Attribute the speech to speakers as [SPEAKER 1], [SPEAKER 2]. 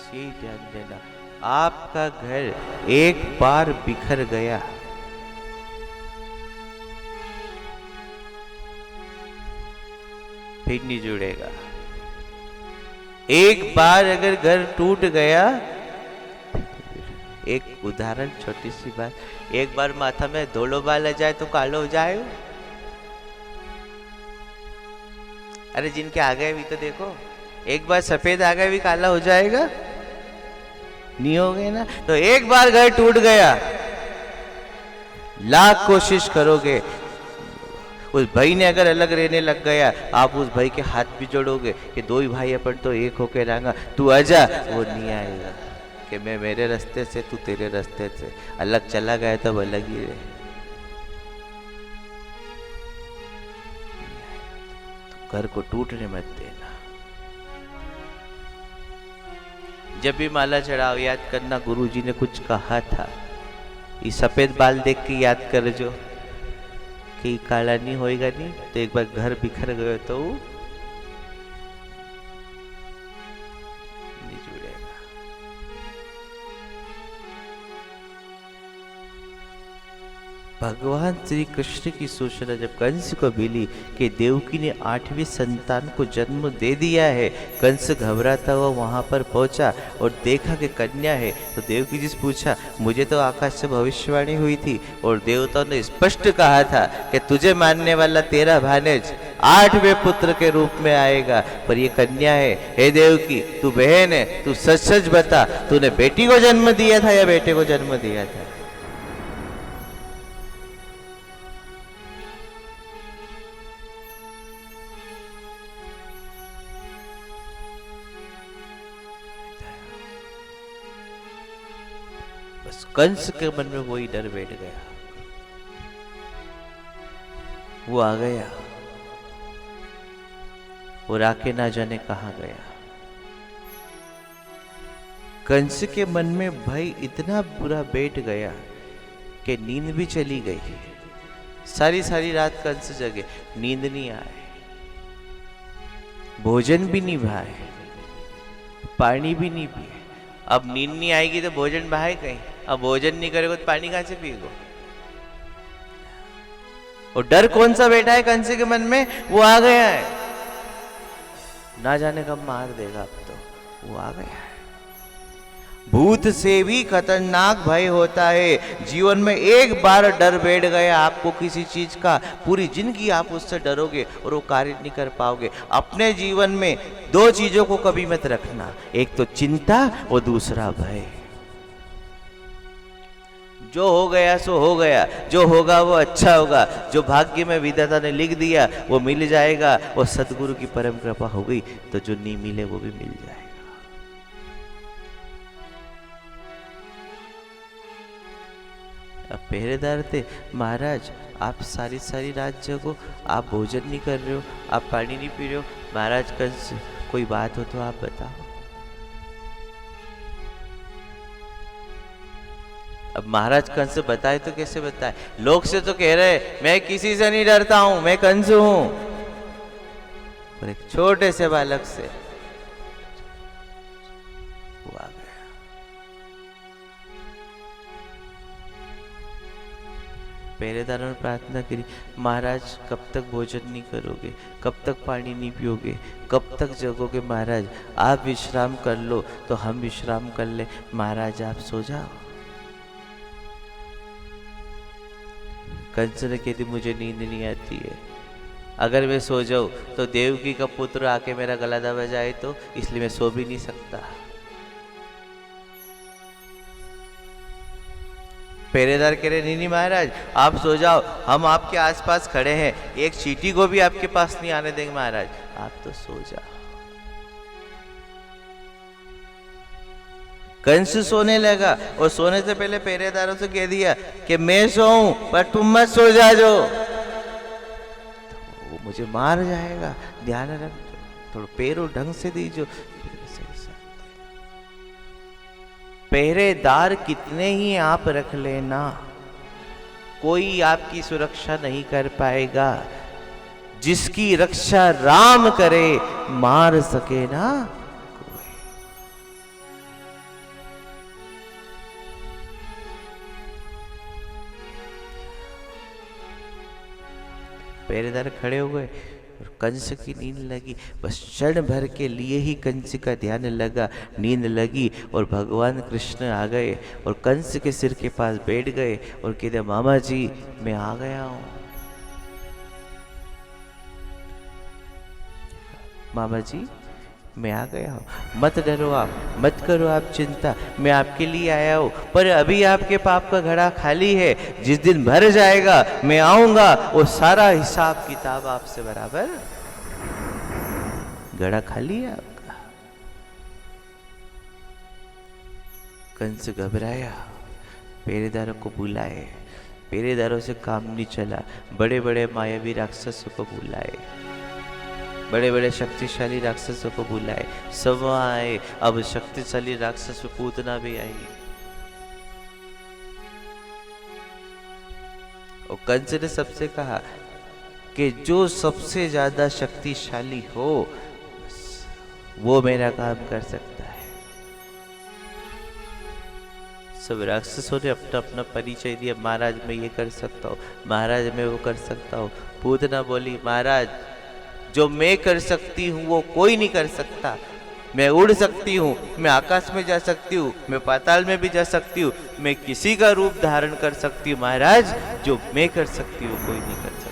[SPEAKER 1] बस यही ध्यान देना, आपका घर एक बार बिखर गया, फिर नहीं जुड़ेगा। एक बार अगर घर टूट गया, एक उदाहरण छोटी सी बात, एक बार माथा में धोलो बाल आ जाए तो कालो हो जाए। अरे जिनके आ गए भी तो देखो, एक बार सफेद आ गए भी काला हो जाएगा, नहीं हो गए ना। तो एक बार घर टूट गया, लाख कोशिश करोगे, उस भाई ने अगर अलग रहने लग गया, आप उस भाई के हाथ भी जोड़ोगे कि दो ही भाई अपन तो एक होके रहेंगे, तू आजा, वो नहीं आएगा कि मैं मेरे रास्ते से तू तेरे रास्ते से, अलग चला गया तब अलग ही रहे। तो घर को टूटने मत देना। जब भी माला चढ़ाओ याद करना गुरुजी ने कुछ कहा था, ये सफेद बाल देख के याद कर जो कि काला नहीं होएगा, नहीं तो एक बार घर बिखर गए तो नहीं जुड़ेगा। भगवान श्री कृष्ण की सूचना जब कंस को मिली कि देवकी ने 8वें संतान को जन्म दे दिया है, कंस घबराता हुआ वहां पर पहुंचा और देखा कि कन्या है। तो देवकी जी से पूछा, मुझे तो आकाश से भविष्यवाणी हुई थी और देवताओं ने स्पष्ट कहा था कि तुझे मानने वाला तेरा भानेज 8वें पुत्र के रूप में आएगा, पर ये कन्या है। हे देवकी, तू बहन है, तू सच सच बता, तूने बेटी को जन्म दिया था या बेटे को जन्म दिया था? बस कंस के मन में वही डर बैठ गया, वो आ गया और आके ना जाने कहां गया। कंस के मन में भय इतना बुरा बैठ गया कि नींद भी चली गई। सारी सारी रात कंस जगे, नींद नहीं आए, भोजन भी नहीं भाए, पानी भी नहीं पिए। अब नींद नहीं आएगी तो भोजन बहाए कहीं, अब भोजन नहीं करेगा तो पानी कहां से पिएगो? और डर कौन सा बैठा है कंस के मन में? वो आ गया है, ना जाने कब मार देगा। अब तो वो आ गया है। भूत से भी खतरनाक भय होता है। जीवन में एक बार डर बैठ गया आपको किसी चीज का, पूरी जिंदगी आप उससे डरोगे और वो कार्य नहीं कर पाओगे। अपने जीवन में दो चीजों को कभी मत रखना, एक तो चिंता और दूसरा भय। जो हो गया सो हो गया, जो होगा वो अच्छा होगा, जो भाग्य में विधाता ने लिख दिया वो मिल जाएगा, और सदगुरु की परम कृपा हो गई तो जो नहीं मिले वो भी मिल जाएगा। अब पहरेदार थे, महाराज आप सारी सारी रात जगो, आप भोजन नहीं कर रहे हो, आप पानी नहीं पी रहे हो, महाराज कंस कोई बात हो तो आप बताओ। अब महाराज कंस से बताए तो कैसे बताए? लोग से तो कह रहे मैं किसी से नहीं डरता हूं, मैं कंस हूं, और एक छोटे से बालक से वो आ गया। पहरेदारों ने प्रार्थना करी, महाराज कब तक भोजन नहीं करोगे, कब तक पानी नहीं पियोगे, कब तक जगोगे? महाराज आप विश्राम कर लो तो हम विश्राम कर ले, महाराज आप सो जाओ। कंस ने कहती मुझे नींद नहीं आती है, अगर मैं सो जाऊं तो देवकी का पुत्र आके मेरा गला दबा जाए तो, इसलिए मैं सो भी नहीं सकता। पहरेदार कह रहे नहीं महाराज आप सो जाओ, हम आपके आसपास खड़े हैं, एक चींटी को भी आपके पास नहीं आने देंगे, महाराज आप तो सो जाओ। कंस सोने लगा और सोने से पहले पहरेदारों से कह दिया कि मैं सोऊं पर तुम मत सो जाओ, तो वो मुझे मार जाएगा, ध्यान रख, थोड़ा पैरों ढंग से दीजो। पहरेदार कितने ही आप रख लेना, कोई आपकी सुरक्षा नहीं कर पाएगा। जिसकी रक्षा राम करे मार सके ना कोई। पहरेदार खड़े हो गए और कंस की नींद लगी। बस क्षण भर के लिए ही कंस का ध्यान लगा, नींद लगी और भगवान कृष्ण आ गए और कंस के सिर के पास बैठ गए और कहते मामा जी मैं आ गया हूँ। मामा जी मैं आ गया हूँ, मत डरो आप, मत करो आप चिंता, मैं आपके लिए आया हूँ। पर अभी आपके पाप का घड़ा खाली है, जिस दिन भर जाएगा मैं आऊंगा वो सारा हिसाब किताब आपसे बराबर। घड़ा खाली है आपका। कंस घबराया, पहरेदारों को बुलाए, पहरेदारों से काम नहीं चला, बड़े बड़े मायावी राक्षसों को बुलाए, बड़े बड़े शक्तिशाली राक्षसों को बुलाए, सब आए। अब शक्तिशाली राक्षस पूतना भी आई और कंस ने सबसे कहा कि जो सबसे ज्यादा शक्तिशाली हो वो मेरा काम कर सकता है। सब राक्षसों ने अपना अपना परिचय दिया, महाराज मैं ये कर सकता हूँ, महाराज मैं वो कर सकता हूँ। पूतना बोली महाराज जो मैं कर सकती हूँ वो कोई नहीं कर सकता। मैं उड़ सकती हूँ, मैं आकाश में जा सकती हूँ, मैं पाताल में भी जा सकती हूँ, मैं किसी का रूप धारण कर सकती हूँ महाराज, जो मैं कर सकती हूँ कोई नहीं कर सकता।